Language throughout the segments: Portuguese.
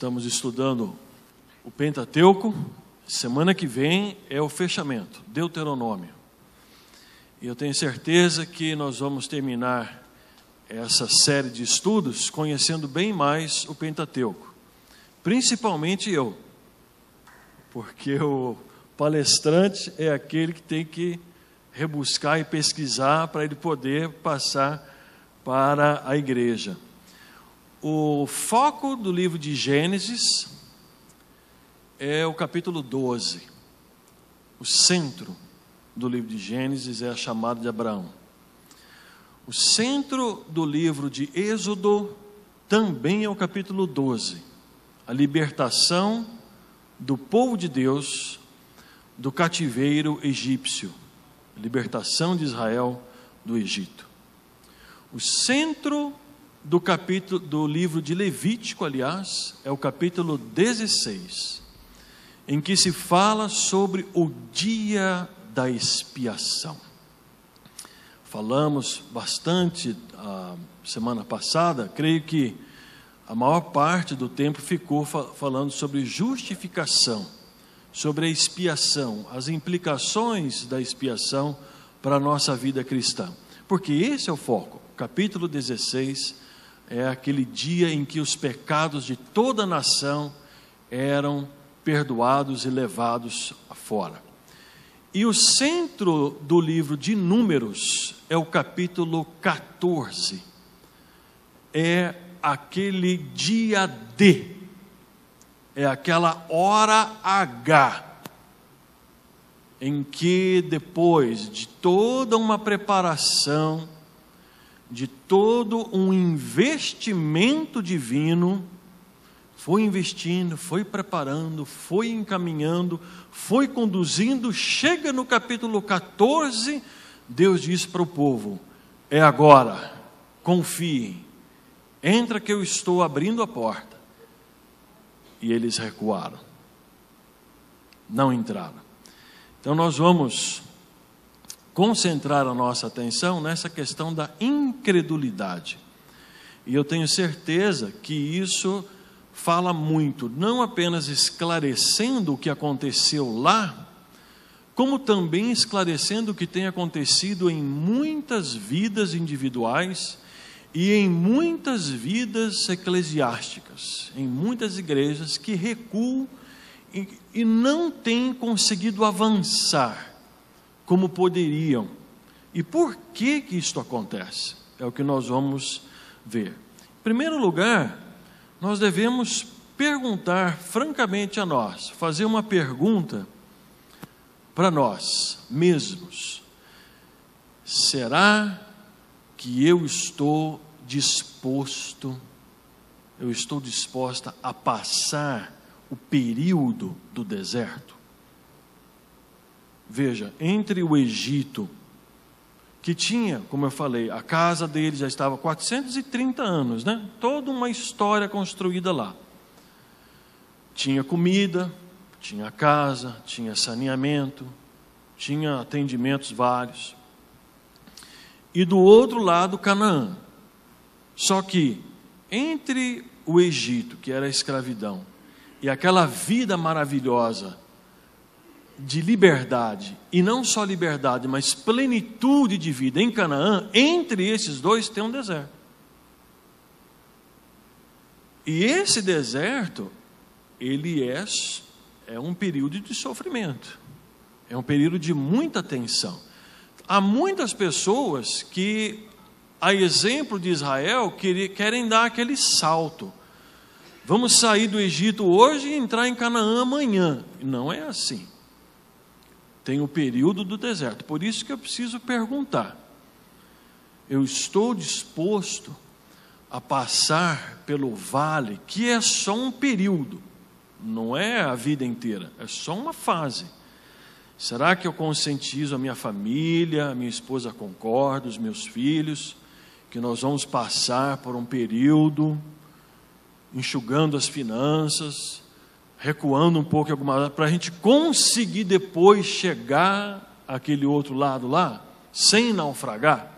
Estamos estudando o Pentateuco. Semana que vem é o fechamento, Deuteronômio. E eu tenho certeza que nós vamos terminar essa série de estudos conhecendo bem mais o Pentateuco. Principalmente eu, porque o palestrante é aquele que tem que rebuscar e pesquisar para ele poder passar para a igreja. O foco do livro de Gênesis é o capítulo 12. O centro do livro de Gênesis é a chamada de Abraão. O centro do livro de Êxodo também é o capítulo 12. A libertação do povo de Deus do cativeiro egípcio. A libertação de Israel do Egito. O centro do livro de Levítico, aliás, é o capítulo 16, em que se fala sobre o dia da expiação. Falamos bastante a semana passada, creio que a maior parte do tempo ficou falando sobre justificação, sobre a expiação, as implicações da expiação para a nossa vida cristã. Porque esse é o foco. O capítulo 16 é aquele dia em que os pecados de toda a nação eram perdoados e levados fora. E o centro do livro de Números é o capítulo 14. É aquele dia D. É aquela hora H. Em que depois de toda uma preparação, de todo um investimento divino, foi investindo, foi preparando, foi encaminhando, foi conduzindo, chega no capítulo 14, Deus diz para o povo: é agora, confiem, entra que eu estou abrindo a porta. E eles recuaram, não entraram. Então nós vamos concentrar a nossa atenção nessa questão da incredulidade. E eu tenho certeza que isso fala muito, não apenas esclarecendo o que aconteceu lá, como também esclarecendo o que tem acontecido em muitas vidas individuais e em muitas vidas eclesiásticas, em muitas igrejas que recuam e não têm conseguido avançar como poderiam. E por que isto acontece? É o que nós vamos ver. Em primeiro lugar, nós devemos perguntar francamente a nós, fazer uma pergunta para nós mesmos: será que eu estou disposta a passar o período do deserto? Veja, entre o Egito, que tinha, como eu falei, a casa dele já estava há 430 anos, né? Toda uma história construída lá. Tinha comida, tinha casa, tinha saneamento, tinha atendimentos vários. E do outro lado, Canaã. Só que entre o Egito, que era a escravidão, e aquela vida maravilhosa de liberdade, e não só liberdade, mas plenitude de vida em Canaã, entre esses dois tem um deserto. E esse deserto, ele é um período de sofrimento, é um período de muita tensão. Há muitas pessoas que, a exemplo de Israel, querem dar aquele salto. Vamos sair do Egito hoje e entrar em Canaã amanhã. Não é assim. Tem o período do deserto. Por isso que eu preciso perguntar: eu estou disposto a passar pelo vale, que é só um período, não é a vida inteira, é só uma fase. Será que eu conscientizo a minha família, a minha esposa concorda, os meus filhos, que nós vamos passar por um período enxugando as finanças, recuando um pouco para a gente conseguir depois chegar àquele outro lado lá, sem naufragar?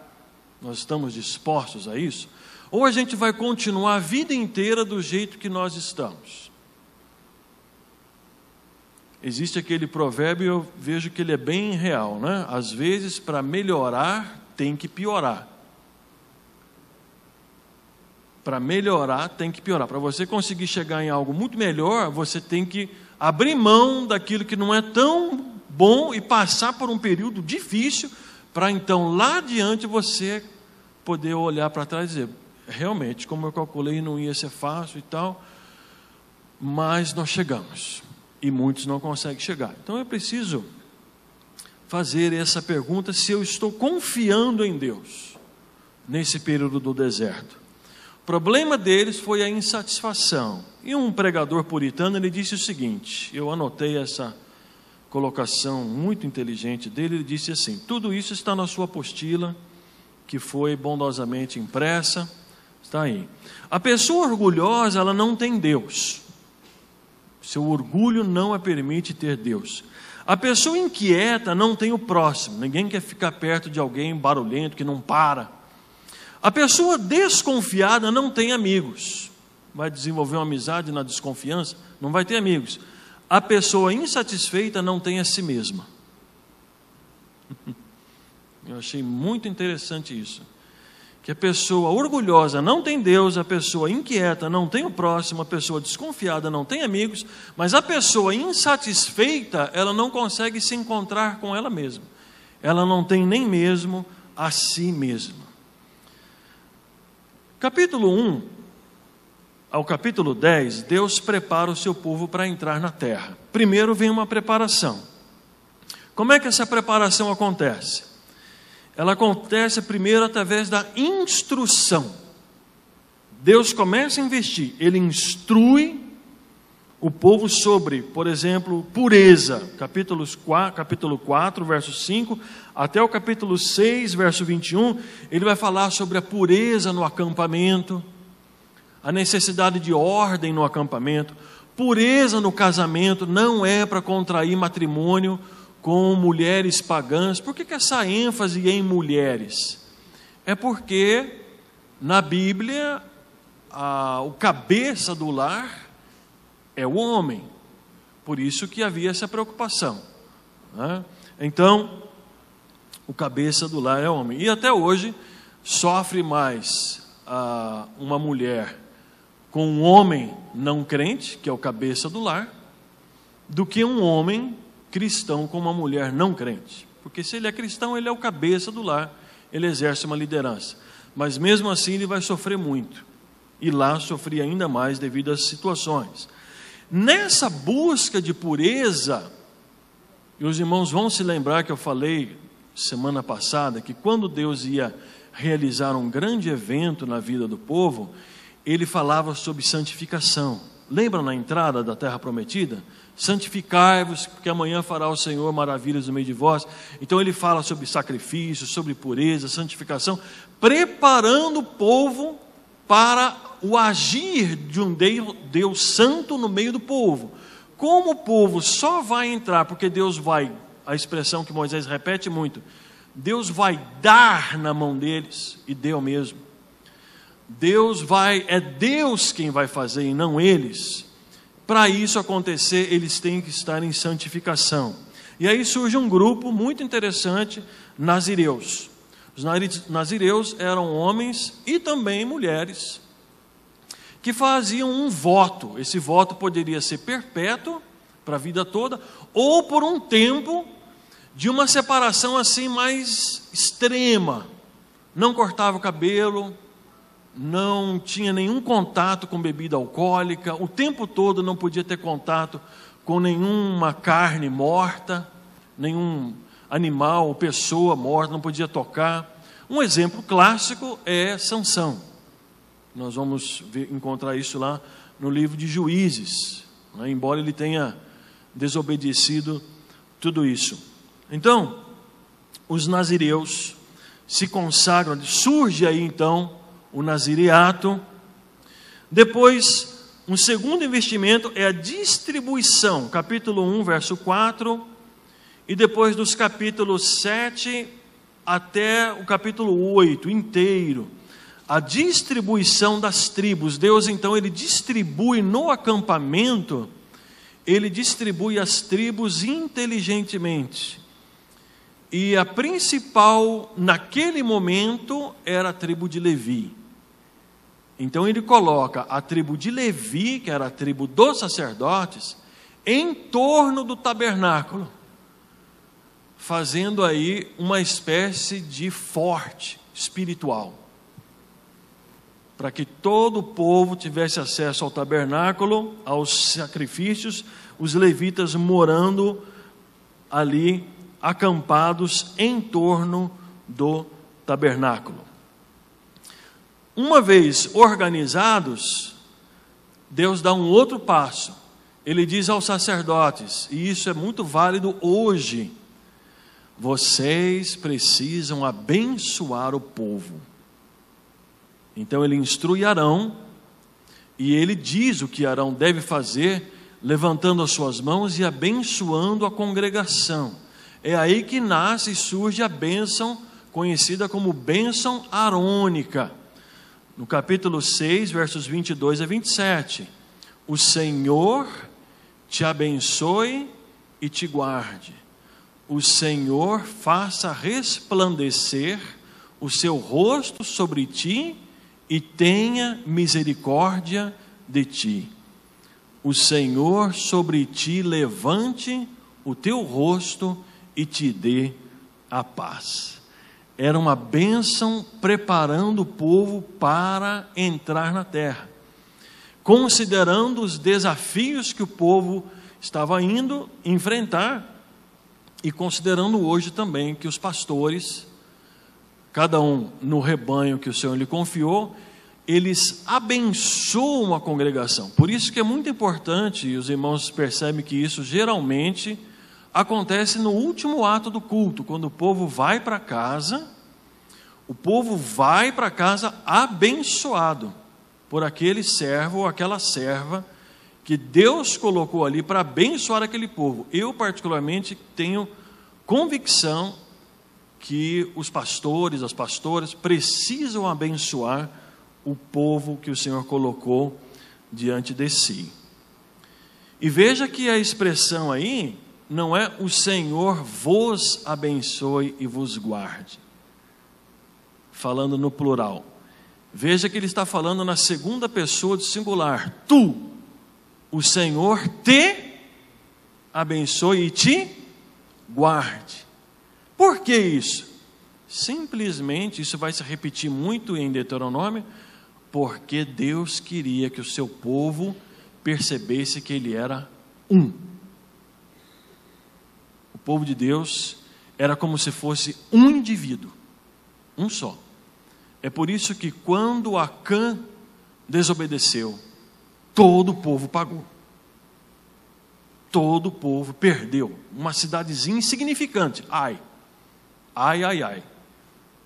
Nós estamos dispostos a isso? Ou a gente vai continuar a vida inteira do jeito que nós estamos? existe aquele provérbio, eu vejo que ele é bem real, né? Às vezes, para melhorar, tem que piorar. Para melhorar, tem que piorar. Para você conseguir chegar em algo muito melhor, você tem que abrir mão daquilo que não é tão bom e passar por um período difícil, para então, lá adiante, você poder olhar para trás e dizer, realmente, como eu calculei, não ia ser fácil e tal, mas nós chegamos. E muitos não conseguem chegar. Então, é preciso fazer essa pergunta, se eu estou confiando em Deus, nesse período do deserto. O problema deles foi a insatisfação. E um pregador puritano, ele disse o seguinte, eu anotei essa colocação muito inteligente dele, ele disse assim, tudo isso está na sua apostila, que foi bondosamente impressa, está aí. A pessoa orgulhosa, ela não tem Deus. Seu orgulho não a permite ter Deus. A pessoa inquieta não tem o próximo, ninguém quer ficar perto de alguém barulhento, que não para. A pessoa desconfiada não tem amigos. Vai desenvolver uma amizade na desconfiança? Não vai ter amigos. A pessoa insatisfeita não tem a si mesma. Eu achei muito interessante isso. Que a pessoa orgulhosa não tem Deus, a pessoa inquieta não tem o próximo, a pessoa desconfiada não tem amigos, mas a pessoa insatisfeita, ela não consegue se encontrar com ela mesma. Ela não tem nem mesmo a si mesma. Capítulo 1 ao capítulo 10, Deus prepara o seu povo para entrar na terra. Primeiro vem uma preparação. Como é que essa preparação acontece? Ela acontece primeiro através da instrução. Deus começa a investir, Ele instrui o povo sobre, por exemplo, pureza. Capítulo 4, verso 5, até o capítulo 6, verso 21, ele vai falar sobre a pureza no acampamento, a necessidade de ordem no acampamento. Pureza no casamento não é para contrair matrimônio com mulheres pagãs. Por que essa ênfase em mulheres? É porque na Bíblia o cabeça do lar é o homem, por isso que havia essa preocupação, né? Então, o cabeça do lar é o homem, e até hoje sofre mais uma mulher com um homem não crente, que é o cabeça do lar, do que um homem cristão com uma mulher não crente, porque se ele é cristão, ele é o cabeça do lar, ele exerce uma liderança, mas mesmo assim ele vai sofrer muito, e lá sofria ainda mais devido às situações. Nessa busca de pureza, e os irmãos vão se lembrar que eu falei semana passada, que quando Deus ia realizar um grande evento na vida do povo, Ele falava sobre santificação. Lembra na entrada da terra prometida? Santificai-vos, porque amanhã fará o Senhor maravilhas no meio de vós. Então ele fala sobre sacrifício, sobre pureza, santificação, preparando o povo para o agir de um Deus santo no meio do povo. Como o povo só vai entrar, porque Deus vai, a expressão que Moisés repete muito, Deus vai dar na mão deles, e deu mesmo. É Deus quem vai fazer e não eles. Para isso acontecer, eles têm que estar em santificação. E aí surge um grupo muito interessante, nazireus. Os nazireus eram homens e também mulheres que faziam um voto. Esse voto poderia ser perpétuo, para a vida toda, ou por um tempo de uma separação assim mais extrema. Não cortava o cabelo, não tinha nenhum contato com bebida alcoólica, o tempo todo não podia ter contato com nenhuma carne morta, nenhum animal ou pessoa morta, não podia tocar. Um exemplo clássico é Sansão. Nós vamos encontrar isso lá no livro de Juízes, né? Embora ele tenha desobedecido tudo isso. Então, os nazireus se consagram, surge aí então o nazireato. Depois, um segundo investimento é a distribuição, capítulo 1, verso 4, e depois dos capítulos 7 até o capítulo 8 inteiro, a distribuição das tribos. Deus então ele distribui no acampamento ele distribui as tribos inteligentemente. E a principal, naquele momento, era a tribo de Levi. Então ele coloca a tribo de Levi, que era a tribo dos sacerdotes, em torno do tabernáculo, fazendo aí uma espécie de forte espiritual, para que todo o povo tivesse acesso ao tabernáculo, aos sacrifícios, os levitas morando ali, acampados em torno do tabernáculo. Uma vez organizados, Deus dá um outro passo. Ele diz aos sacerdotes, e isso é muito válido hoje: vocês precisam abençoar o povo. Então ele instrui Arão, e ele diz o que Arão deve fazer, levantando as suas mãos e abençoando a congregação. É aí que nasce e surge a bênção conhecida como bênção arônica. No capítulo 6, versos 22 a 27. O Senhor te abençoe e te guarde. O Senhor faça resplandecer o seu rosto sobre ti e tenha misericórdia de ti. O Senhor sobre ti levante o teu rosto e te dê a paz. Era uma bênção preparando o povo para entrar na terra, considerando os desafios que o povo estava indo enfrentar, e considerando hoje também que os pastores, cada um no rebanho que o Senhor lhe confiou, eles abençoam a congregação. Por isso que é muito importante, e os irmãos percebem que isso geralmente acontece no último ato do culto, quando o povo vai para casa, abençoado por aquele servo ou aquela serva que Deus colocou ali para abençoar aquele povo. Eu particularmente tenho convicção que os pastores, as pastoras precisam abençoar o povo que o Senhor colocou diante de si. E veja que a expressão aí não é o Senhor vos abençoe e vos guarde, falando no plural. Veja que ele está falando na segunda pessoa do singular. Tu, o Senhor te abençoe e te guarde. Por que isso? Simplesmente, isso vai se repetir muito em Deuteronômio, porque Deus queria que o seu povo percebesse que ele era um. O povo de Deus era como se fosse um indivíduo, um só. É por isso que quando Acã desobedeceu, todo o povo pagou. Todo o povo perdeu. Uma cidadezinha insignificante. Ai.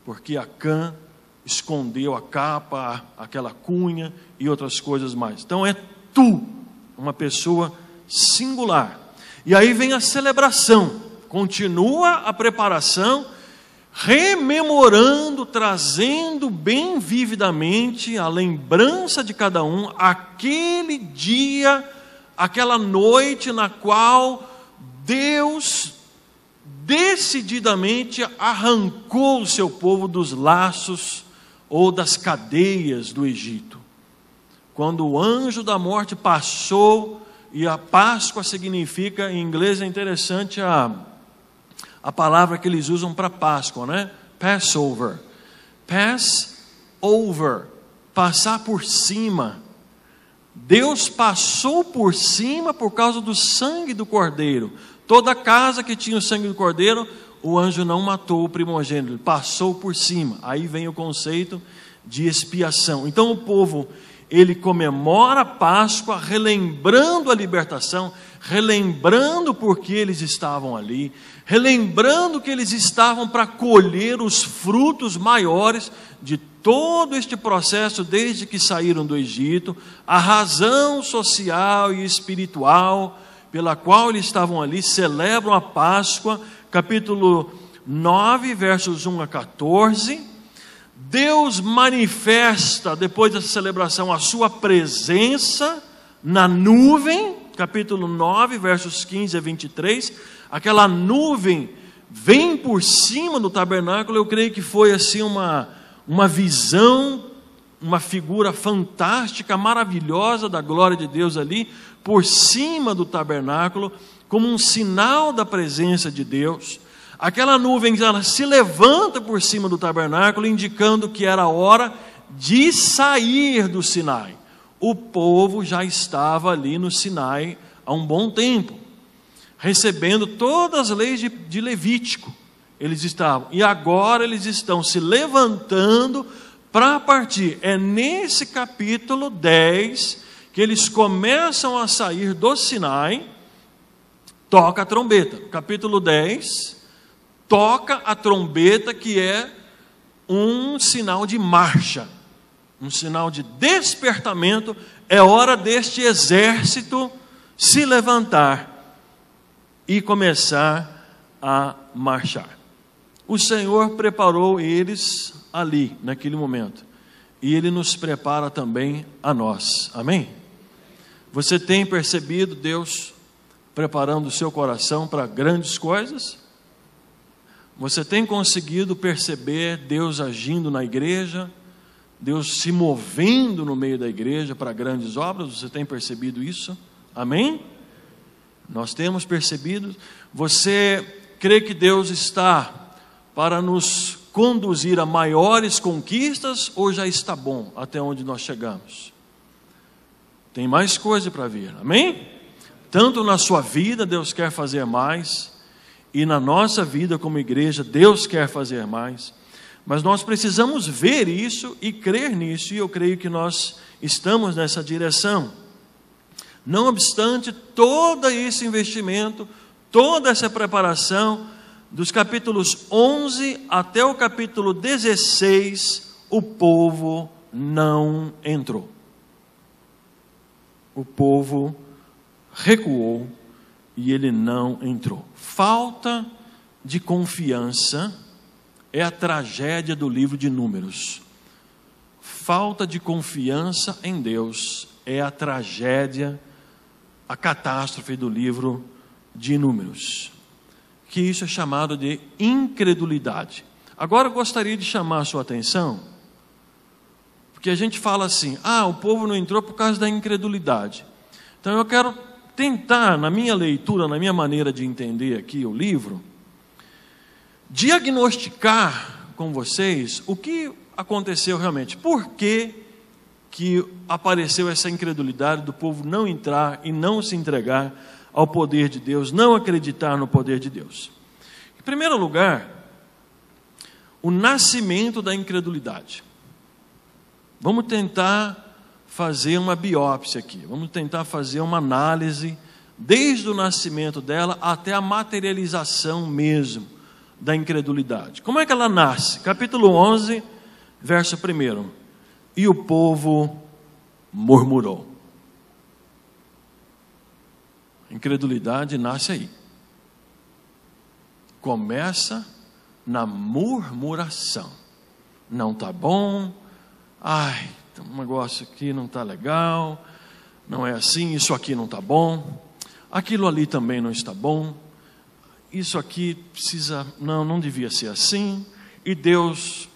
Porque Acã escondeu a capa, aquela cunha e outras coisas mais. Então é tu, uma pessoa singular. E aí vem a celebração. Continua a preparação, rememorando, trazendo bem vividamente a lembrança de cada um, aquele dia, aquela noite na qual Deus decididamente arrancou o seu povo dos laços ou das cadeias do Egito. Quando o anjo da morte passou, e a Páscoa significa, em inglês é interessante a palavra que eles usam para Páscoa, né? Passover. Pass over, passar por cima. Deus passou por cima por causa do sangue do cordeiro. Toda casa que tinha o sangue do cordeiro, o anjo não matou o primogênito, ele passou por cima. Aí vem o conceito de expiação. Então o povo, ele comemora a Páscoa, relembrando a libertação, relembrando porque eles estavam ali, relembrando que eles estavam para colher os frutos maiores de todo este processo desde que saíram do Egito, a razão social e espiritual pela qual eles estavam ali, celebram a Páscoa, capítulo 9, versos 1 a 14, Deus manifesta, depois dessa celebração, a sua presença na nuvem, capítulo 9, versos 15 a 23, aquela nuvem vem por cima do tabernáculo. Eu creio que foi assim uma visão, uma figura fantástica, maravilhosa da glória de Deus ali, por cima do tabernáculo, como um sinal da presença de Deus. Aquela nuvem, ela se levanta por cima do tabernáculo, indicando que era hora de sair do Sinai. O povo já estava ali no Sinai há um bom tempo, recebendo todas as leis de Levítico. Eles estavam, e agora eles estão se levantando para partir. É nesse capítulo 10 que eles começam a sair do Sinai. Toca a trombeta. Capítulo 10, toca a trombeta, que é um sinal de marcha, um sinal de despertamento. É hora deste exército se levantar e começar a marchar. O Senhor preparou eles ali, naquele momento, e Ele nos prepara também a nós. Amém? Você tem percebido Deus preparando o seu coração para grandes coisas? Você tem conseguido perceber Deus agindo na igreja, Deus se movendo no meio da igreja para grandes obras? Você tem percebido isso? Amém? Nós temos percebido. Você crê que Deus está para nos conduzir a maiores conquistas, ou já está bom até onde nós chegamos? Tem mais coisa para vir, amém? Tanto na sua vida Deus quer fazer mais, e na nossa vida como igreja Deus quer fazer mais, mas nós precisamos ver isso e crer nisso, e eu creio que nós estamos nessa direção. Não obstante todo esse investimento, toda essa preparação, dos capítulos 11 até o capítulo 16, o povo não entrou. O povo recuou e ele não entrou. Falta de confiança é a tragédia do livro de Números. Falta de confiança em Deus é a tragédia, a catástrofe do livro de Números. Que isso é chamado de incredulidade. Agora eu gostaria de chamar a sua atenção, porque a gente fala assim, o povo não entrou por causa da incredulidade. Então eu quero tentar, na minha leitura, na minha maneira de entender aqui o livro, diagnosticar com vocês o que aconteceu realmente. Por que apareceu essa incredulidade do povo não entrar e não se entregar ao poder de Deus, não acreditar no poder de Deus? Em primeiro lugar, o nascimento da incredulidade. Vamos tentar fazer uma biópsia aqui, vamos tentar fazer uma análise desde o nascimento dela até a materialização mesmo da incredulidade. Como é que ela nasce? Capítulo 11, verso 1. E o povo murmurou. Incredulidade nasce aí. Começa na murmuração. Não está bom. Um negócio aqui não está legal. Não é assim. Isso aqui não está bom. Aquilo ali também não está bom. Isso aqui precisa... Não devia ser assim. E Deus...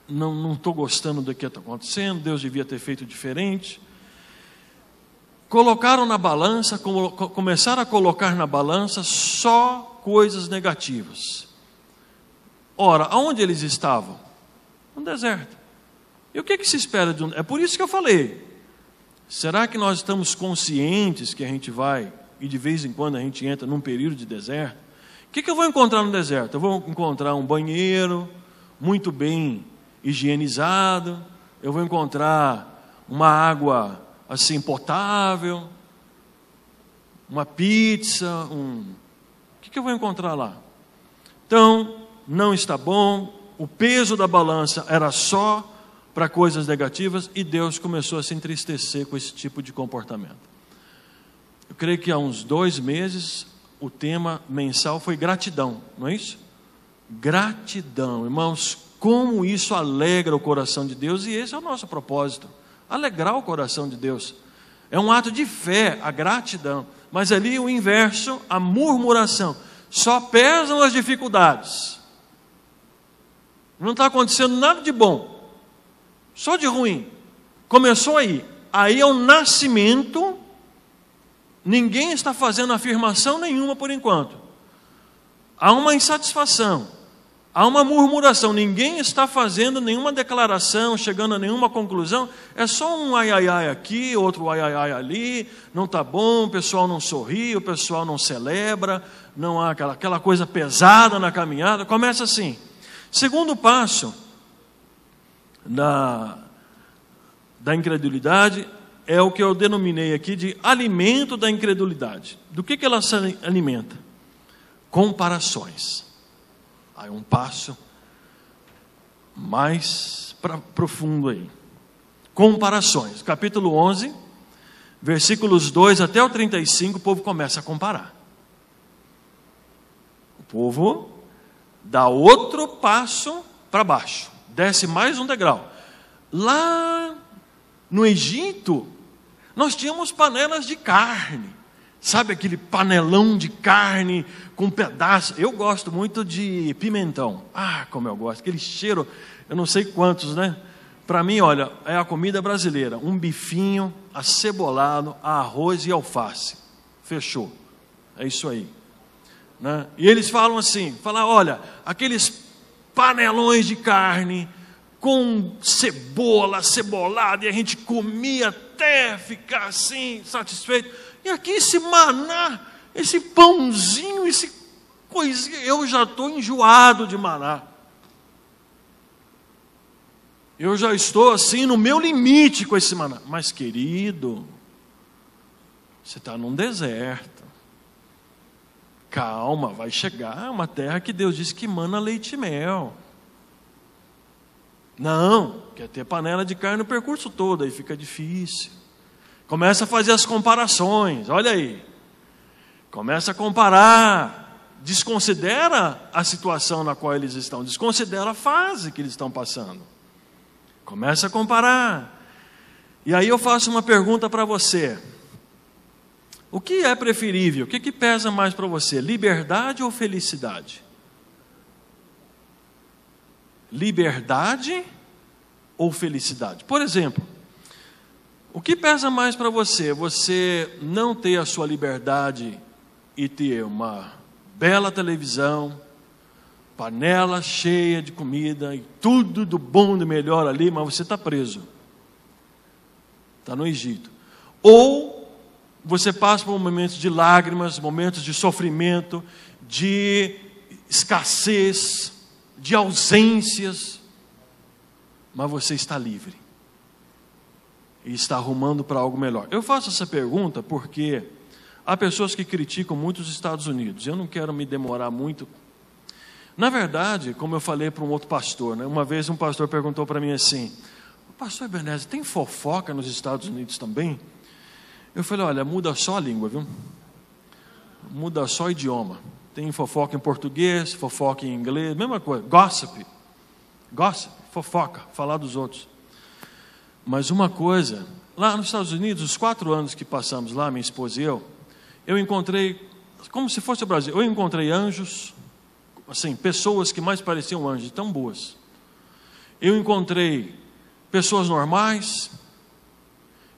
Não estou gostando do que está acontecendo. Deus devia ter feito diferente. Colocaram na balança, começaram a colocar na balança só coisas negativas. Ora, aonde eles estavam? No deserto. E o que se espera de um... É por isso que eu falei. Será que nós estamos conscientes que a gente vai, e de vez em quando a gente entra num período de deserto? O que eu vou encontrar no deserto? Eu vou encontrar um banheiro muito bem higienizado. Eu vou encontrar uma água assim potável, uma pizza, O que eu vou encontrar lá? Então, não está bom. O peso da balança era só para coisas negativas, e Deus começou a se entristecer com esse tipo de comportamento. Eu creio que há uns 2 meses o tema mensal foi gratidão, não é isso? Gratidão, irmãos, como isso alegra o coração de Deus, e esse é o nosso propósito, alegrar o coração de Deus. É um ato de fé, a gratidão. Mas ali o inverso, a murmuração. Só pesam as dificuldades. Não está acontecendo nada de bom, só de ruim. Começou aí. Aí é o nascimento. Ninguém está fazendo afirmação nenhuma por enquanto. Há uma insatisfação. Há uma murmuração. Ninguém está fazendo nenhuma declaração, chegando a nenhuma conclusão. É só um ai, ai, ai aqui, outro ai, ai, ai ali. Não está bom, o pessoal não sorri, o pessoal não celebra. Não há aquela coisa pesada na caminhada. Começa assim. Segundo passo da incredulidade é o que eu denominei aqui de alimento da incredulidade. Do que ela se alimenta? Comparações. Aí um passo mais profundo aí. Comparações. Capítulo 11, versículos 2 até o 35, o povo começa a comparar. O povo dá outro passo para baixo, desce mais um degrau. Lá no Egito, nós tínhamos panelas de carne, sabe aquele panelão de carne com pedaço. Eu gosto muito de pimentão, como eu gosto, aquele cheiro, eu não sei quantos, né? Para mim, olha, é a comida brasileira, um bifinho acebolado, arroz e alface, fechou, é isso aí. Né? E eles falam assim, olha, aqueles panelões de carne com cebola, cebolada, e a gente comia até ficar assim, satisfeito. E aqui esse maná, esse pãozinho, esse coisinha, eu já estou enjoado de maná. Eu já estou assim no meu limite com esse maná. Mas querido, você está num deserto. Calma, vai chegar uma terra que Deus disse que mana leite e mel. Não, quer ter panela de carne no percurso todo, aí fica difícil. Começa a fazer as comparações, olha aí. Começa a comparar, desconsidera a situação na qual eles estão, desconsidera a fase que eles estão passando. Começa a comparar. E aí eu faço uma pergunta para você. O que é preferível? O que pesa mais para você? Liberdade ou felicidade? Liberdade ou felicidade? Por exemplo, o que pesa mais para você? Você não ter a sua liberdade e ter uma bela televisão, panela cheia de comida e tudo do bom e do melhor ali, mas você está preso. Está no Egito. Ou você passa por momentos de lágrimas, momentos de sofrimento, de escassez, de ausências, mas você está livre e está arrumando para algo melhor. Eu faço essa pergunta porque há pessoas que criticam muito os Estados Unidos. Eu não quero me demorar muito. Na verdade, como eu falei para um outro pastor, né? Uma vez um pastor perguntou para mim assim: pastor Ebenezer, tem fofoca nos Estados Unidos também? Eu falei, olha, muda só a língua, viu? Muda só o idioma. Tem fofoca em português, fofoca em inglês, mesma coisa. Gossip, fofoca, falar dos outros. Mas uma coisa, lá nos Estados Unidos, os 4 anos que passamos lá, minha esposa e eu encontrei, como se fosse o Brasil, eu encontrei anjos, assim, pessoas que mais pareciam anjos, tão boas. Eu encontrei pessoas normais,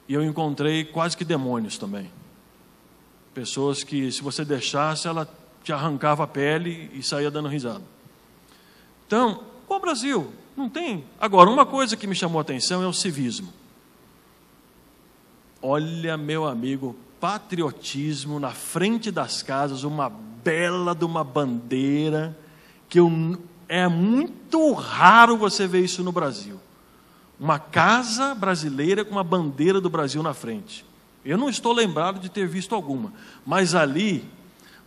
e eu encontrei quase que demônios também. Pessoas que, se você deixasse, ela te arrancava a pele e saía dando risada. Então, qual o Brasil? Não tem. Agora, uma coisa que me chamou a atenção é o civismo. Olha, meu amigo, patriotismo na frente das casas, uma bela de uma bandeira, que é muito raro você ver isso no Brasil. Uma casa brasileira com uma bandeira do Brasil na frente. Eu não estou lembrado de ter visto alguma, mas ali,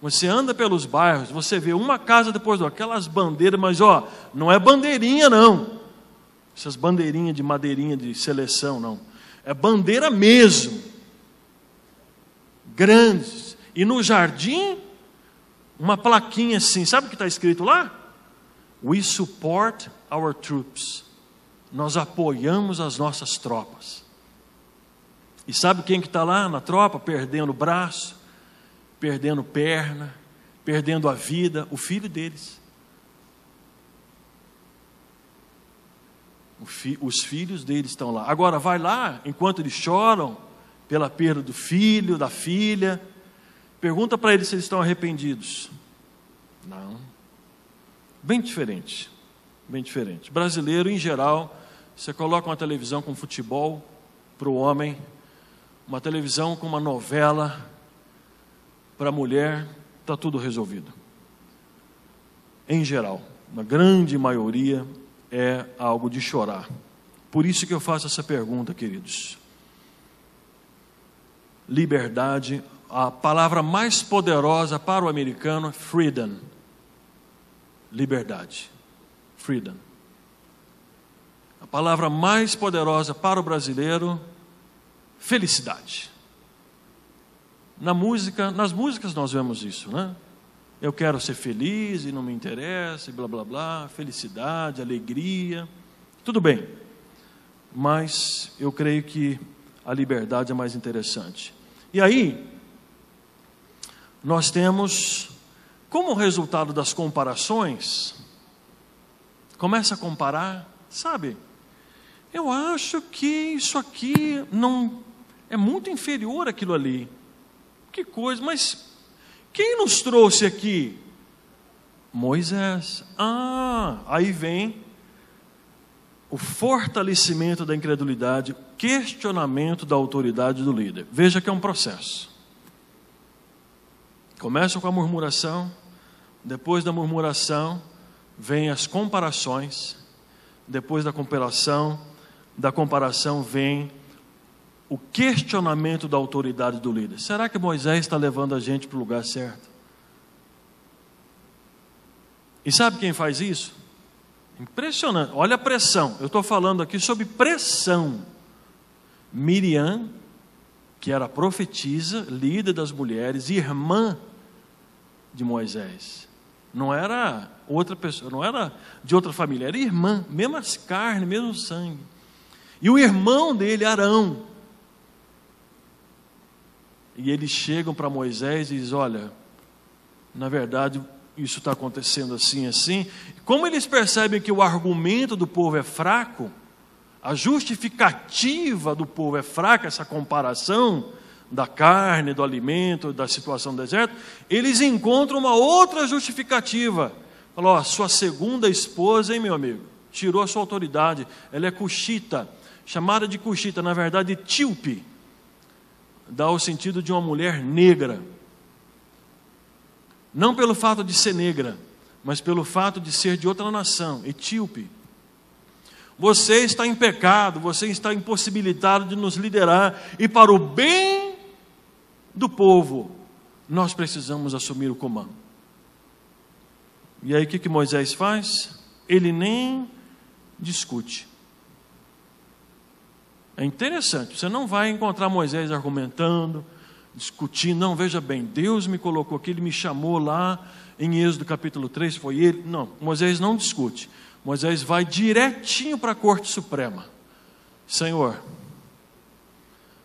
você anda pelos bairros, você vê uma casa depois de outra, aquelas bandeiras, mas não é bandeirinha não, essas bandeirinhas de madeirinha de seleção não, é bandeira mesmo, grandes, e no jardim, uma plaquinha assim, sabe o que está escrito lá? We support our troops. Nós apoiamos as nossas tropas. E sabe quem que está lá na tropa? Perdendo o braço, perdendo perna, perdendo a vida? O filho deles. Os filhos deles estão lá. Agora vai lá, enquanto eles choram pela perda do filho, da filha, pergunta para eles se eles estão arrependidos. Não. Bem diferente. Bem diferente. Brasileiro, em geral, você coloca uma televisão com futebol para o homem, uma televisão com uma novela para a mulher, está tudo resolvido. Em geral, na grande maioria, é algo de chorar. Por isso que eu faço essa pergunta, queridos. Liberdade, a palavra mais poderosa para o americano é freedom. Liberdade. Freedom. A palavra mais poderosa para o brasileiro, felicidade. Nas músicas nós vemos isso, né? Eu quero ser feliz e não me interessa, e blá blá blá, felicidade, alegria, tudo bem. Mas eu creio que a liberdade é mais interessante. E aí, nós temos, como resultado das comparações, começa a comparar, sabe? Eu acho que isso aqui não é muito inferior àquilo ali. Que coisa, mas quem nos trouxe aqui? Moisés. Aí vem o fortalecimento da incredulidade, questionamento da autoridade do líder. Veja que é um processo. Começa com a murmuração, depois da murmuração vem as comparações, depois da comparação vem o questionamento da autoridade do líder. Será que Moisés está levando a gente para o lugar certo? E sabe quem faz isso? Impressionante, olha a pressão. Eu estou falando aqui sobre pressão. Miriam, que era profetisa, líder das mulheres, irmã de Moisés. Não era outra pessoa, não era de outra família, era irmã, mesmas carnes, mesmo sangue. E o irmão dele, Arão. E eles chegam para Moisés e dizem, olha, na verdade, isso está acontecendo assim, assim. Como eles percebem que o argumento do povo é fraco, a justificativa do povo é fraca, essa comparação da carne, do alimento, da situação do deserto, eles encontram uma outra justificativa. Falou, ó, sua segunda esposa, hein, meu amigo, tirou a sua autoridade, ela é cuxita, chamada de cuxita, na verdade, etíope, dá o sentido de uma mulher negra. Não pelo fato de ser negra, mas pelo fato de ser de outra nação, etíope. Você está em pecado, você está impossibilitado de nos liderar, e para o bem do povo, nós precisamos assumir o comando. E aí o que Moisés faz? Ele nem discute. É interessante, você não vai encontrar Moisés argumentando, discutindo, não, veja bem, Deus me colocou aqui, Ele me chamou lá em Êxodo capítulo 3, foi Ele. Não, Moisés não discute. Moisés vai direitinho para a Corte Suprema. Senhor,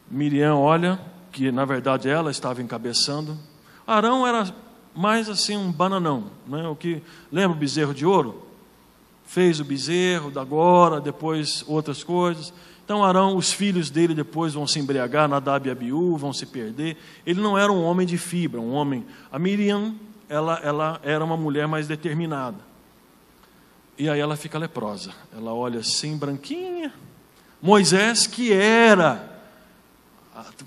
Miriam olha, que na verdade ela estava encabeçando. Arão era mais assim um bananão, né? O que, lembra o bezerro de ouro? Fez o bezerro, da agora, depois outras coisas. Então Arão, os filhos dele depois vão se embriagar, Nadab e Abiú, vão se perder. Ele não era um homem de fibra, um homem... A Miriam, ela era uma mulher mais determinada. E aí ela fica leprosa. Ela olha assim, branquinha. Moisés, que era,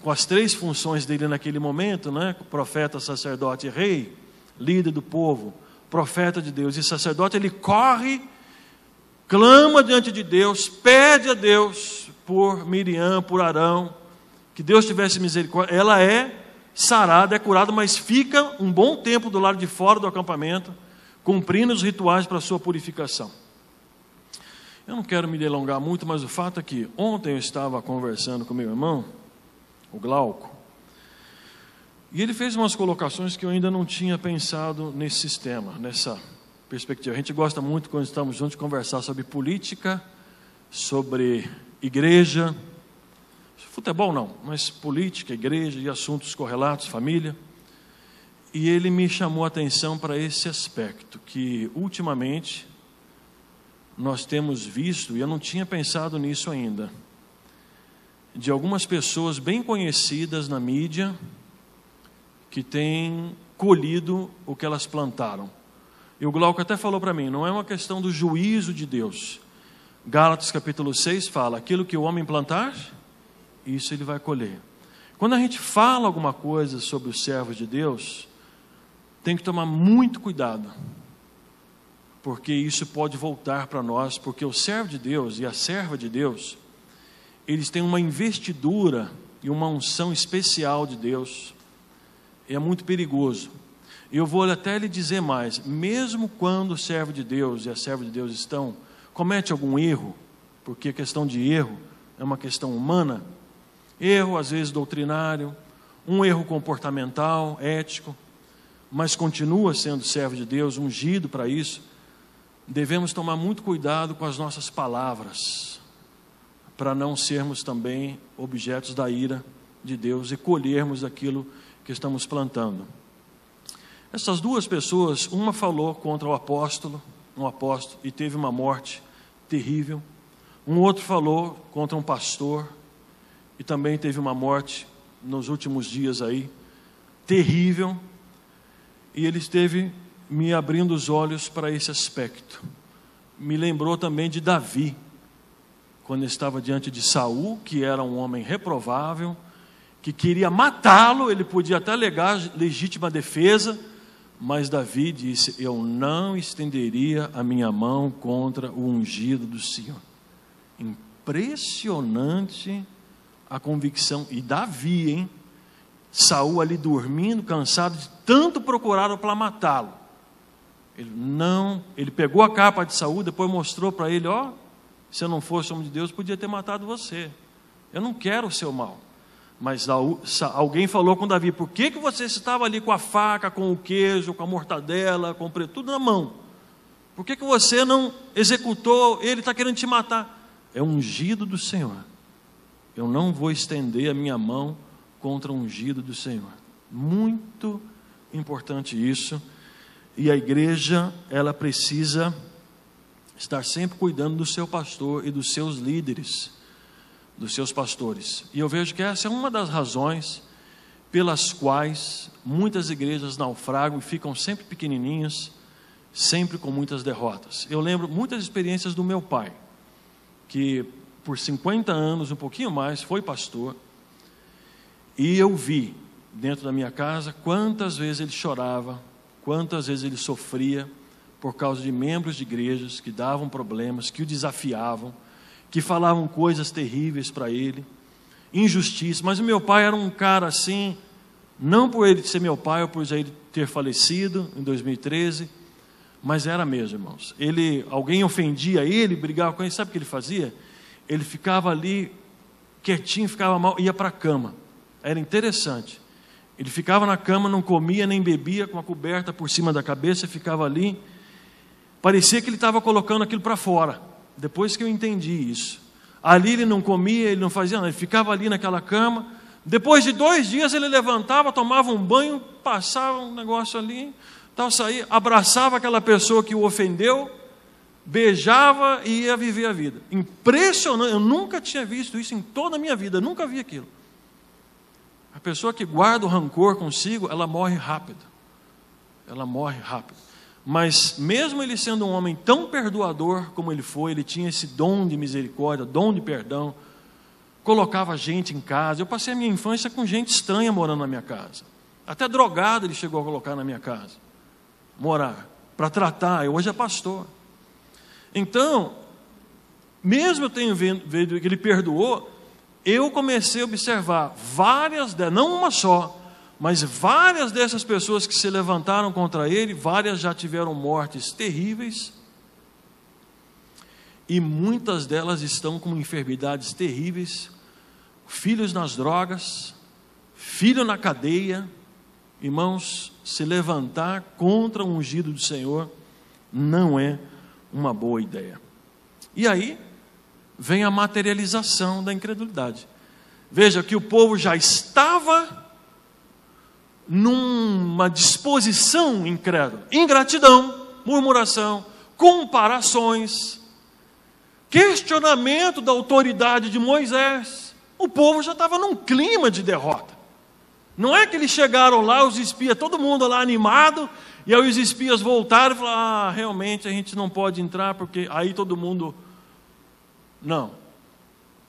com as três funções dele naquele momento, né? Profeta, sacerdote e rei, líder do povo, profeta de Deus e sacerdote, ele corre, clama diante de Deus, pede a Deus por Miriam, por Arão, que Deus tivesse misericórdia. Ela é sarada, é curada, mas fica um bom tempo do lado de fora do acampamento, cumprindo os rituais para a sua purificação. Eu não quero me delongar muito, mas o fato é que ontem eu estava conversando com meu irmão, o Glauco, e ele fez umas colocações que eu ainda não tinha pensado nesse sistema, nessa perspectiva. A gente gosta muito, quando estamos juntos, de conversar sobre política, sobre igreja, futebol não, mas política, igreja e assuntos correlatos, família. E ele me chamou a atenção para esse aspecto, que ultimamente nós temos visto, e eu não tinha pensado nisso ainda, de algumas pessoas bem conhecidas na mídia que têm colhido o que elas plantaram. E o Glauco até falou para mim, não é uma questão do juízo de Deus. Gálatas capítulo 6 fala, aquilo que o homem plantar, isso ele vai colher. Quando a gente fala alguma coisa sobre os servos de Deus, tem que tomar muito cuidado, porque isso pode voltar para nós, porque o servo de Deus e a serva de Deus, eles têm uma investidura e uma unção especial de Deus, e é muito perigoso. E eu vou até lhe dizer mais, mesmo quando o servo de Deus e a serva de Deus comete algum erro, porque a questão de erro é uma questão humana, erro às vezes doutrinário, um erro comportamental, ético, mas continua sendo servo de Deus, ungido para isso, devemos tomar muito cuidado com as nossas palavras, para não sermos também objetos da ira de Deus e colhermos aquilo que estamos plantando. Essas duas pessoas, uma falou contra um apóstolo, e teve uma morte terrível. Um outro falou contra um pastor, e também teve uma morte nos últimos dias aí, terrível. E ele esteve me abrindo os olhos para esse aspecto. Me lembrou também de Davi, quando estava diante de Saul, que era um homem reprovável, que queria matá-lo, ele podia até alegar legítima defesa, mas Davi disse, eu não estenderia a minha mão contra o ungido do Senhor. Impressionante a convicção. E Davi, hein? Saul ali dormindo, cansado, de tanto procuraram para matá-lo. Ele pegou a capa de Saul, depois mostrou para ele, ó, se eu não fosse homem de Deus, podia ter matado você. Eu não quero o seu mal. Mas alguém falou com Davi, por que você estava ali com a faca, com o queijo, com a mortadela, com tudo na mão? Por que você não executou? Ele está querendo te matar. É ungido do Senhor. Eu não vou estender a minha mão contra o ungido do Senhor. Muito importante isso. E a igreja, ela precisa estar sempre cuidando do seu pastor e dos seus líderes, dos seus pastores. E eu vejo que essa é uma das razões pelas quais muitas igrejas naufragam e ficam sempre pequenininhas, sempre com muitas derrotas. Eu lembro muitas experiências do meu pai, que por 50 anos, um pouquinho mais, foi pastor, e eu vi dentro da minha casa quantas vezes ele chorava, quantas vezes ele sofria por causa de membros de igrejas que davam problemas, que o desafiavam, que falavam coisas terríveis para ele, injustiça. Mas o meu pai era um cara assim, não por ele ser meu pai ou por ele ter falecido em 2013, mas era mesmo, irmãos. Alguém ofendia ele, brigava com ele, sabe o que ele fazia? Ele ficava ali quietinho, ficava mal, ia para a cama. Era interessante. Ele ficava na cama, não comia nem bebia, com a coberta por cima da cabeça, ficava ali. Parecia que ele estava colocando aquilo para fora. Depois que eu entendi isso. Ali ele não comia, ele não fazia nada, ele ficava ali naquela cama. Depois de 2 dias ele levantava, tomava um banho, passava um negócio ali, tal, saía, abraçava aquela pessoa que o ofendeu, beijava e ia viver a vida. Impressionante, eu nunca tinha visto isso em toda a minha vida, nunca vi aquilo. A pessoa que guarda o rancor consigo, ela morre rápido. Ela morre rápido. Mas mesmo ele sendo um homem tão perdoador como ele foi, ele tinha esse dom de misericórdia, dom de perdão, colocava gente em casa. Eu passei a minha infância com gente estranha morando na minha casa. Até drogado ele chegou a colocar na minha casa. Morar, para tratar, hoje é pastor. Então, mesmo eu tenho vendo que ele perdoou, eu comecei a observar várias, não uma só, mas várias dessas pessoas que se levantaram contra ele, várias já tiveram mortes terríveis, e muitas delas estão com enfermidades terríveis, filhos nas drogas, filho na cadeia. Irmãos, se levantar contra o ungido do Senhor não é uma boa ideia. E aí vem a materialização da incredulidade. Veja que o povo já estava numa disposição incrédula, ingratidão, murmuração, comparações, questionamento da autoridade de Moisés. O povo já estava num clima de derrota. Não é que eles chegaram lá, os espias, todo mundo lá animado, e aí os espias voltaram e falaram: realmente a gente não pode entrar, porque aí todo mundo... Não.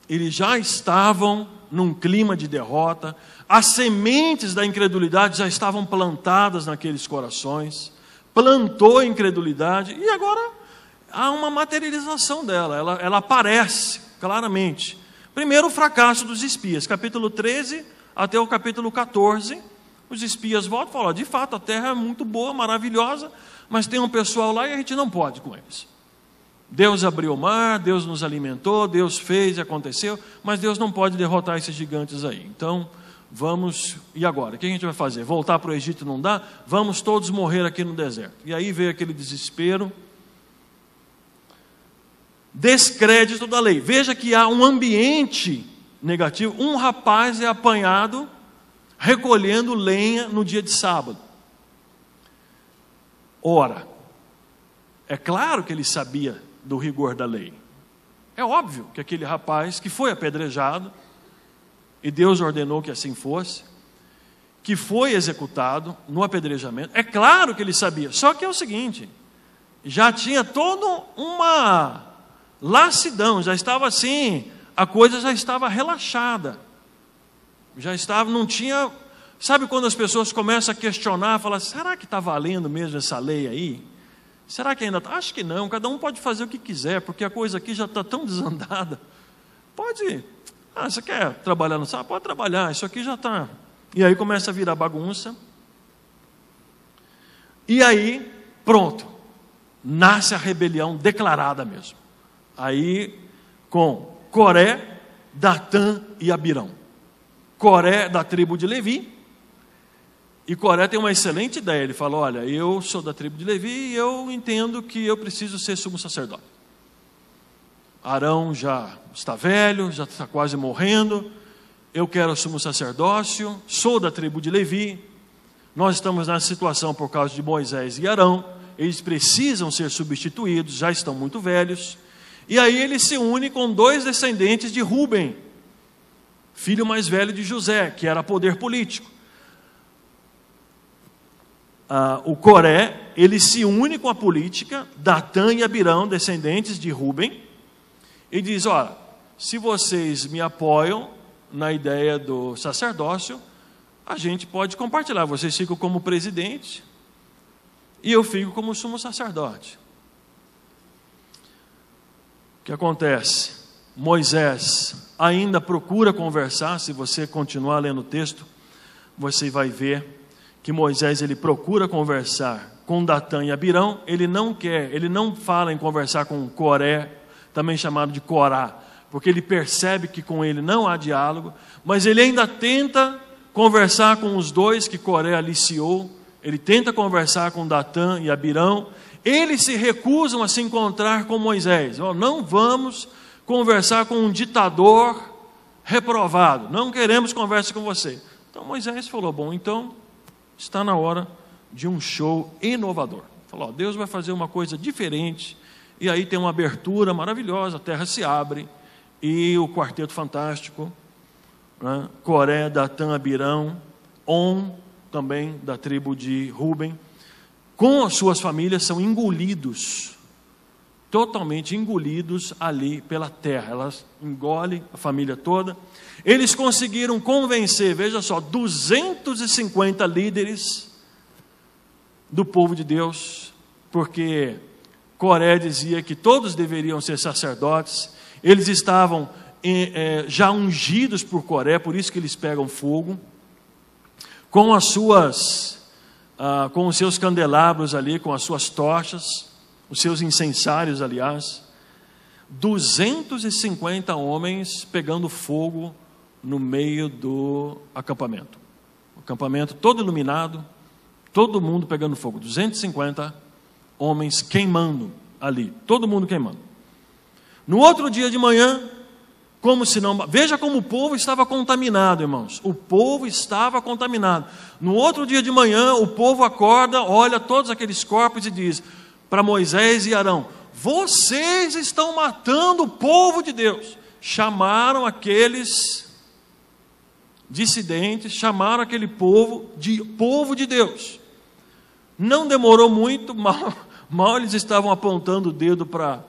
Eles já estavam num clima de derrota, as sementes da incredulidade já estavam plantadas naqueles corações, plantou a incredulidade, e agora há uma materialização dela, ela aparece claramente. Primeiro, o fracasso dos espias, capítulo 13 até o capítulo 14, os espias voltam e falam: de fato a terra é muito boa, maravilhosa, mas tem um pessoal lá e a gente não pode com eles. Deus abriu o mar, Deus nos alimentou, Deus fez e aconteceu, mas Deus não pode derrotar esses gigantes aí. Então, vamos, e agora? O que a gente vai fazer? Voltar para o Egito não dá? Vamos todos morrer aqui no deserto. E aí veio aquele desespero, descrédito da lei. Veja que há um ambiente negativo. Um rapaz é apanhado recolhendo lenha no dia de sábado. Ora, é claro que ele sabia do rigor da lei. É óbvio que aquele rapaz que foi apedrejado, e Deus ordenou que assim fosse, que foi executado no apedrejamento, é claro que ele sabia. Só que é o seguinte, já tinha toda uma lassidão, já estava assim, a coisa já estava relaxada, já estava, não tinha... Sabe quando as pessoas começam a questionar, falar: será que está valendo mesmo essa lei aí? Será que ainda está? Acho que não, cada um pode fazer o que quiser, porque a coisa aqui já está tão desandada. Pode, você quer trabalhar no sábado? Pode trabalhar, isso aqui já está. E aí começa a virar bagunça. E aí, pronto, nasce a rebelião declarada mesmo. Aí, com Coré, Datã e Abirão. Coré da tribo de Levi. E Coré tem uma excelente ideia. Ele fala: olha, eu sou da tribo de Levi e eu entendo que eu preciso ser sumo sacerdote. Arão já está velho, já está quase morrendo. Eu quero sumo sacerdócio, sou da tribo de Levi. Nós estamos nessa situação por causa de Moisés e Arão. Eles precisam ser substituídos, já estão muito velhos. E aí ele se une com 2 descendentes de Rúben, filho mais velho de José, que era poder político. O Coré, ele se une com a política, Datã e Abirão, descendentes de Rúben, e diz: olha, se vocês me apoiam na ideia do sacerdócio, a gente pode compartilhar, vocês ficam como presidente, e eu fico como sumo sacerdote. O que acontece? Moisés ainda procura conversar. Se você continuar lendo o texto, você vai ver que Moisés, ele procura conversar com Datã e Abirão. Ele não fala em conversar com Coré, também chamado de Corá, porque ele percebe que com ele não há diálogo, mas ele ainda tenta conversar com os 2 que Coré aliciou. Ele tenta conversar com Datã e Abirão. Eles se recusam a se encontrar com Moisés. Não vamos conversar com um ditador reprovado, não queremos conversa com você. Então Moisés falou: bom, então está na hora de um show inovador. Falou: Deus vai fazer uma coisa diferente. E aí tem uma abertura maravilhosa, a terra se abre, e o quarteto fantástico, né? Coré, Datã, Abirão, On, também da tribo de Rúben, com as suas famílias, são engolidos, totalmente engolidos ali pela terra. Elas engolem a família toda. Eles conseguiram convencer, veja só, 250 líderes do povo de Deus, porque Coré dizia que todos deveriam ser sacerdotes. Eles estavam já ungidos por Coré, por isso que eles pegam fogo, com as suas, com os seus candelabros ali, com as suas tochas, os seus incensários, aliás. 250 homens pegando fogo no meio do acampamento. O acampamento todo iluminado, todo mundo pegando fogo. 250 homens queimando ali, todo mundo queimando. No outro dia de manhã, como se não... Veja como o povo estava contaminado, irmãos. O povo estava contaminado. No outro dia de manhã, o povo acorda, olha todos aqueles corpos e diz para Moisés e Arão: vocês estão matando o povo de Deus. Chamaram aqueles dissidentes, chamaram aquele povo de Deus. Não demorou muito, mal eles estavam apontando o dedo para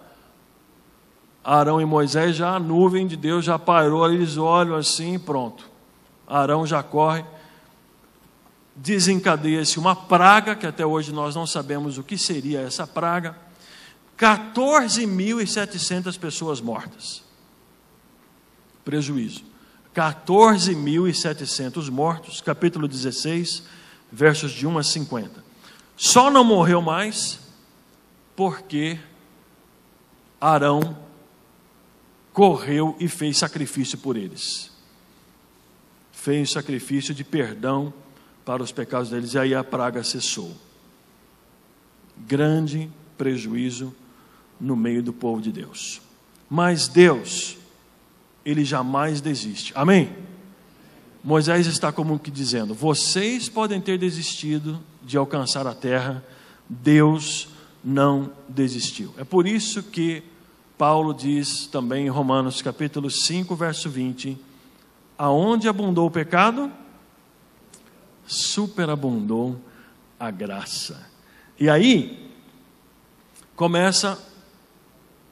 Arão e Moisés, já a nuvem de Deus já parou, eles olham assim e pronto. Arão já corre, desencadeia-se uma praga, que até hoje nós não sabemos o que seria essa praga. 14.700 pessoas mortas. Prejuízo. 14.700 mortos, capítulo 16, versos de 1 a 50. Só não morreu mais porque Arão correu e fez sacrifício por eles. Fez sacrifício de perdão para os pecados deles, e aí a praga cessou. Grande prejuízo no meio do povo de Deus. Mas Deus, Ele jamais desiste. Amém? Moisés está como que dizendo: vocês podem ter desistido de alcançar a terra, Deus não desistiu. É por isso que Paulo diz também em Romanos capítulo 5, verso 20: aonde abundou o pecado, superabundou a graça. E aí começa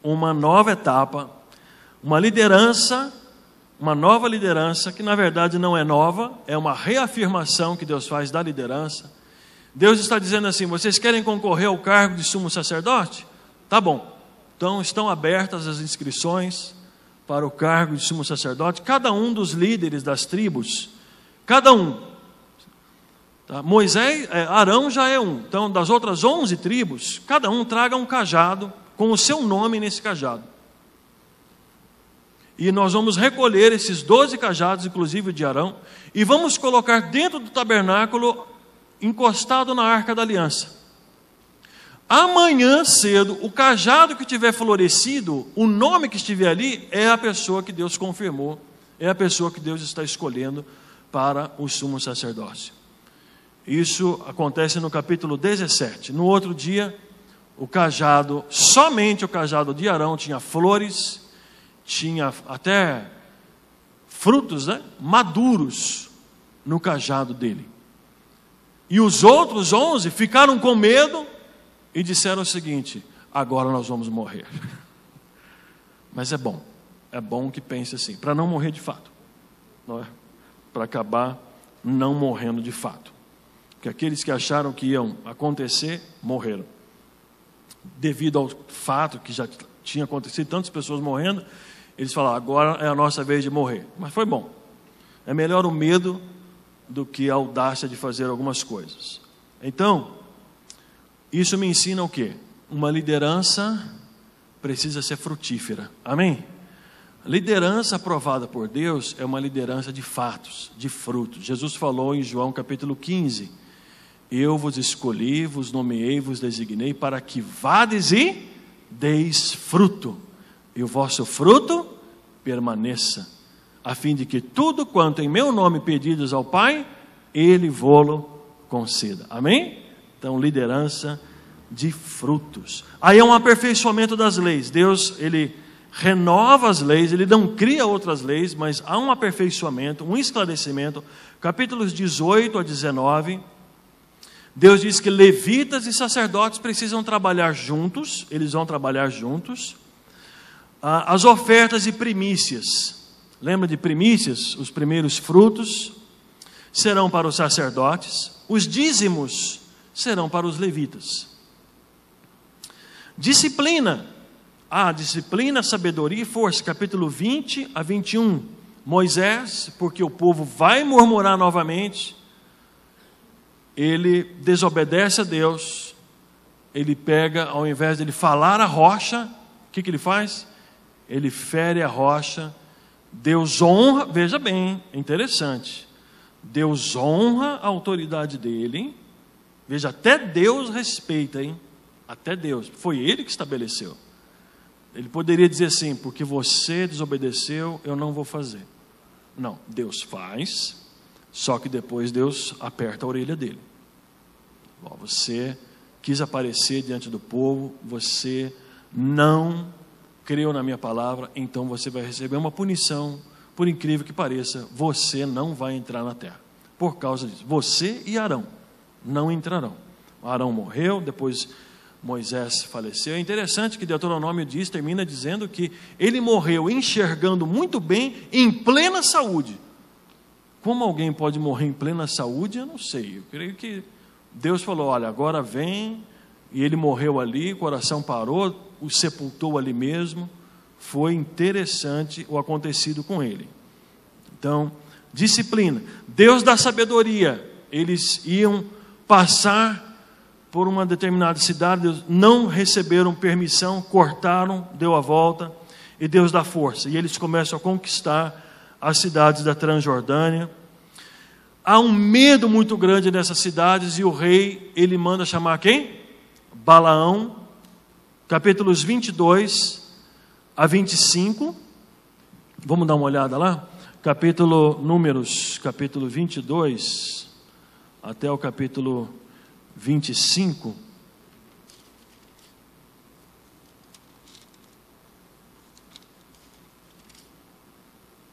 uma nova etapa, uma nova liderança, que na verdade não é nova, é uma reafirmação que Deus faz da liderança. Deus está dizendo assim: vocês querem concorrer ao cargo de sumo sacerdote? Tá bom. Então estão abertas as inscrições para o cargo de sumo sacerdote. Cada um dos líderes das tribos, cada um, tá? Arão já é um. Então das outras 11 tribos, cada um traga um cajado com o seu nome nesse cajado. E nós vamos recolher esses 12 cajados, inclusive o de Arão, e vamos colocar dentro do tabernáculo, encostado na Arca da Aliança. Amanhã cedo, o cajado que tiver florescido, o nome que estiver ali, é a pessoa que Deus confirmou, é a pessoa que Deus está escolhendo para o sumo sacerdócio. Isso acontece no capítulo 17. No outro dia, somente o cajado de Arão tinha flores, tinha até frutos, maduros no cajado dele. E os outros 11 ficaram com medo e disseram o seguinte: agora nós vamos morrer. Mas é bom que pense assim, para não morrer de fato, não é? Para acabar não morrendo de fato. Porque aqueles que acharam que iam acontecer, morreram. Devido ao fato que já tinha acontecido, tantas pessoas morrendo, eles falaram: agora é a nossa vez de morrer. Mas foi bom. É melhor o medo do que a audácia de fazer algumas coisas. Então, isso me ensina o quê? Uma liderança precisa ser frutífera. Amém? A liderança aprovada por Deus é uma liderança de fatos, de frutos. Jesus falou em João capítulo 15: eu vos escolhi, vos nomeei, vos designei para que vades e deis fruto, e o vosso fruto permaneça, a fim de que tudo quanto em meu nome pedidos ao Pai, Ele vô-lo conceda. Amém? Então, liderança de frutos. Aí é um aperfeiçoamento das leis. Deus, Ele renova as leis, Ele não cria outras leis, mas há um aperfeiçoamento, um esclarecimento. Capítulos 18 a 19, Deus diz que levitas e sacerdotes precisam trabalhar juntos, eles vão trabalhar juntos. As ofertas e primícias, lembra de primícias? Os primeiros frutos serão para os sacerdotes, os dízimos serão para os levitas. Disciplina, disciplina, sabedoria e força, capítulo 20 a 21. Moisés, porque o povo vai murmurar novamente, ele desobedece a Deus, ele pega, ao invés de ele falar a rocha, o que ele faz? Ele fere a rocha. Deus honra, veja bem, é interessante, Deus honra a autoridade dele, hein? Veja, até Deus respeita, hein? Até Deus, foi Ele que estabeleceu. Ele poderia dizer assim: porque você desobedeceu, eu não vou fazer. Não, Deus faz, só que depois Deus aperta a orelha dele. Você quis aparecer diante do povo, você não creu na minha palavra, então você vai receber uma punição. Por incrível que pareça, você não vai entrar na terra. Por causa disso, você e Arão não entrarão. Arão morreu, depois Moisés faleceu. É interessante que Deuteronômio termina dizendo que ele morreu enxergando muito bem, em plena saúde. Como alguém pode morrer em plena saúde, eu não sei. Eu creio que Deus falou: olha, agora vem. E ele morreu ali, o coração parou, o sepultou ali mesmo. Foi interessante o acontecido com ele. Então, disciplina. Deus dá sabedoria. Eles iam passar por uma determinada cidade, não receberam permissão, cortaram, deu a volta, e Deus dá força. E eles começam a conquistar as cidades da Transjordânia. Há um medo muito grande nessas cidades, e o rei, ele manda chamar quem? Balaão, capítulos 22 a 25. Vamos dar uma olhada lá? Números, capítulo 22, até o capítulo 25.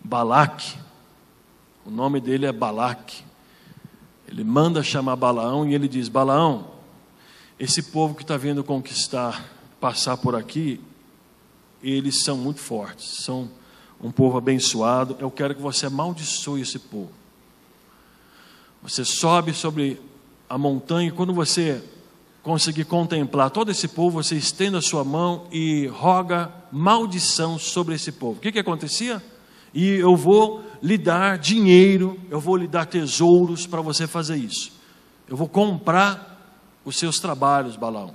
Balaque, o nome dele é Balaque. Ele manda chamar Balaão e ele diz: Balaão, esse povo que está vindo conquistar, passar por aqui, eles são muito fortes, são um povo abençoado. Eu quero que você amaldiçoe esse povo. Você sobe sobre a montanha, e quando você conseguir contemplar todo esse povo, você estende a sua mão e roga maldição sobre esse povo. O que acontecia? E eu vou lhe dar dinheiro, eu vou lhe dar tesouros para você fazer isso. Eu vou comprar os seus trabalhos, Balaão.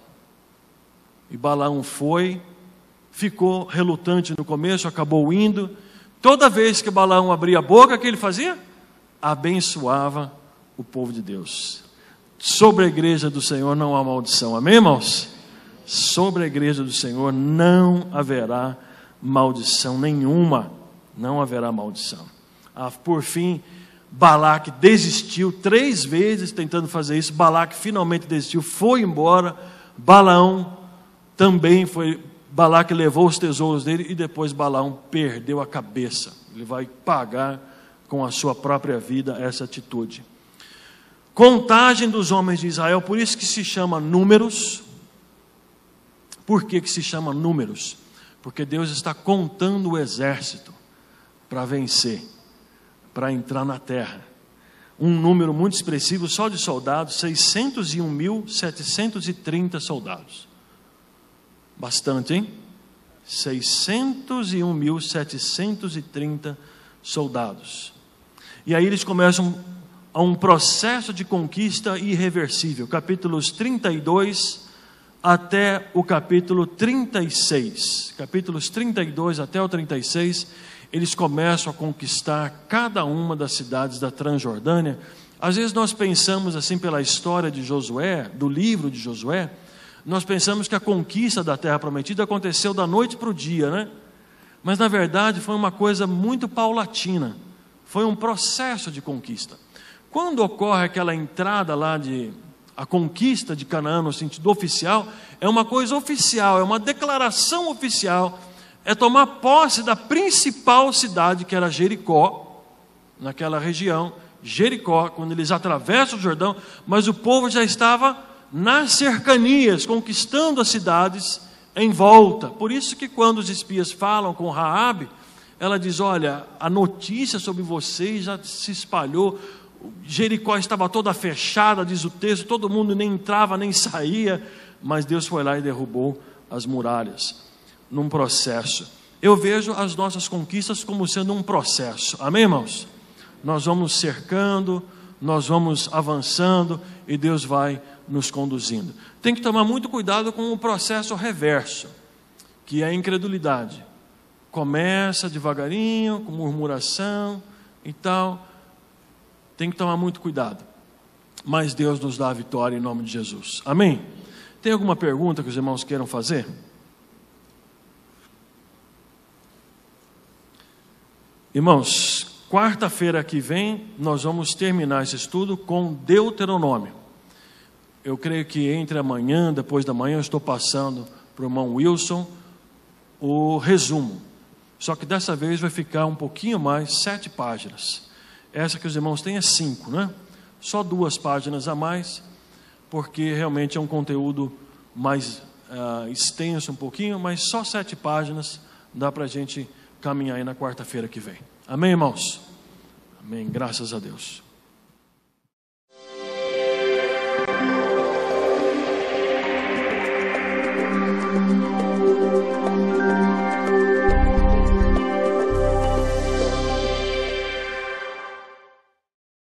E Balaão foi, ficou relutante no começo, acabou indo. Toda vez que Balaão abria a boca, o que ele fazia? Abençoava o povo de Deus. Sobre a igreja do Senhor não há maldição, amém, irmãos? Sobre a igreja do Senhor não haverá maldição nenhuma, não haverá maldição. Por fim, Balaque desistiu 3 vezes tentando fazer isso. Balaque finalmente desistiu, foi embora. Balaão também foi. Balaque levou os tesouros dele e depois Balaão perdeu a cabeça. Ele vai pagar com a sua própria vida essa atitude. Contagem dos homens de Israel, por isso que se chama números. Por que se chama números? Porque Deus está contando o exército para vencer, para entrar na terra. Um número muito expressivo só de soldados, 601.730 soldados. Bastante, hein? 601.730 soldados. E aí eles começam a um processo de conquista irreversível. Capítulos 32 até o capítulo 36. Capítulos 32 até o 36, eles começam a conquistar cada uma das cidades da Transjordânia. Às vezes nós pensamos assim pela história de Josué, do livro de Josué, nós pensamos que a conquista da terra prometida aconteceu da noite para o dia, né? Mas na verdade foi uma coisa muito paulatina, foi um processo de conquista. Quando ocorre aquela entrada lá a conquista de Canaã no sentido oficial, é uma coisa oficial, é uma declaração oficial, é tomar posse da principal cidade que era Jericó, naquela região, Jericó, quando eles atravessam o Jordão, mas o povo já estava nas cercanias, conquistando as cidades em volta. Por isso que quando os espias falam com Raabe, ela diz: olha, a notícia sobre vocês já se espalhou, Jericó estava toda fechada, diz o texto, todo mundo nem entrava nem saía, mas Deus foi lá e derrubou as muralhas, num processo. Eu vejo as nossas conquistas como sendo um processo, amém, irmãos? Nós vamos cercando, nós vamos avançando e Deus vai nos conduzindo. Tem que tomar muito cuidado com o processo reverso, que é a incredulidade. Começa devagarinho, com murmuração e tal. Tem que tomar muito cuidado. Mas Deus nos dá a vitória em nome de Jesus. Amém? Tem alguma pergunta que os irmãos queiram fazer? Irmãos, quarta-feira que vem nós vamos terminar esse estudo com Deuteronômio. Eu creio que entre amanhã, depois da manhã, eu estou passando para o irmão Wilson o resumo. Só que dessa vez vai ficar um pouquinho mais, 7 páginas. Essa que os irmãos têm é 5, né? Só 2 páginas a mais, porque realmente é um conteúdo mais extenso um pouquinho, mas só 7 páginas dá para a gente caminhar aí na quarta-feira que vem. Amém, irmãos? Amém, graças a Deus.